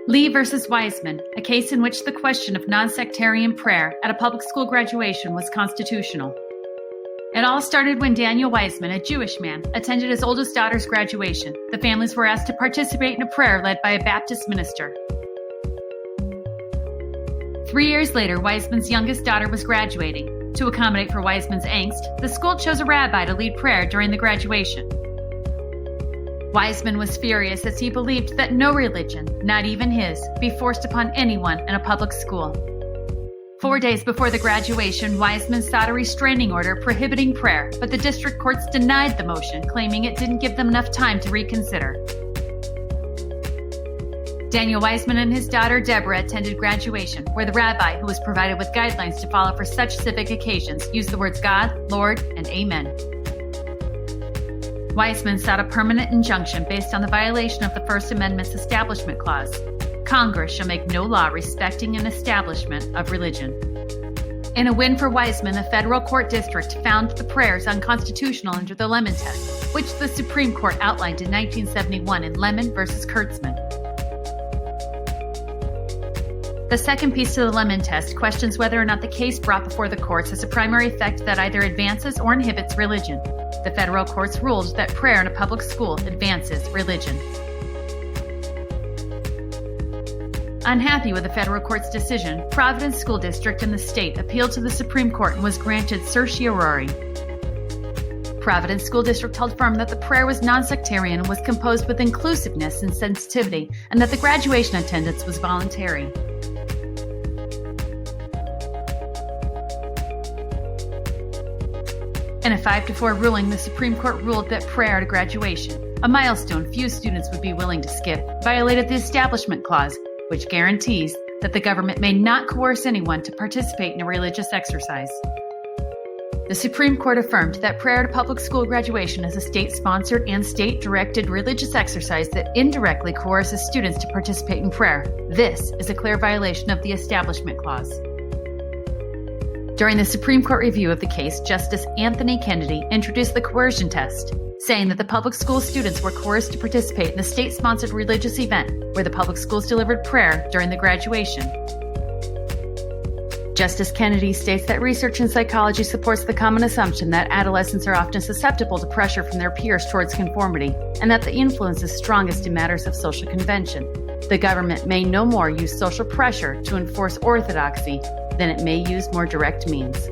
Lee versus Weisman, a case in which the question of non-sectarian prayer at a public school graduation was constitutional. It all started when Daniel Weisman, a Jewish man, attended his oldest daughter's graduation. The families were asked to participate in a prayer led by a Baptist minister. 3 years later, Weisman's youngest daughter was graduating. To accommodate for Weisman's angst, the school chose a rabbi to lead prayer during the graduation. Weisman was furious as he believed that no religion, not even his, be forced upon anyone in a public school. 4 days before the graduation, Weisman sought a restraining order prohibiting prayer, but the district courts denied the motion, claiming it didn't give them enough time to reconsider. Daniel Weisman and his daughter Deborah attended graduation, where the rabbi, who was provided with guidelines to follow for such civic occasions, used the words God, Lord, and Amen. Weisman sought a permanent injunction based on the violation of the First Amendment's Establishment Clause. Congress shall make no law respecting an establishment of religion. In a win for Weisman, a federal court district found the prayers unconstitutional under the Lemon Test, which the Supreme Court outlined in 1971 in Lemon versus Kurtzman. The second piece to the Lemon Test questions whether or not the case brought before the courts has a primary effect that either advances or inhibits religion. The federal courts ruled that prayer in a public school advances religion. Unhappy with the federal court's decision, Providence School District and the state appealed to the Supreme Court and was granted certiorari. Providence School District held firm that the prayer was non-sectarian and was composed with inclusiveness and sensitivity, and that the graduation attendance was voluntary. In a 5-4 ruling, the Supreme Court ruled that prayer at a graduation, a milestone few students would be willing to skip, violated the Establishment Clause, which guarantees that the government may not coerce anyone to participate in a religious exercise. The Supreme Court affirmed that prayer at a public school graduation is a state-sponsored and state-directed religious exercise that indirectly coerces students to participate in prayer. This is a clear violation of the Establishment Clause. During the Supreme Court review of the case, Justice Anthony Kennedy introduced the coercion test, saying that the public school students were coerced to participate in a state-sponsored religious event where the public schools delivered prayer during the graduation. Justice Kennedy states that research in psychology supports the common assumption that adolescents are often susceptible to pressure from their peers towards conformity, and that the influence is strongest in matters of social convention. The government may no more use social pressure to enforce orthodoxy than it may use more direct means.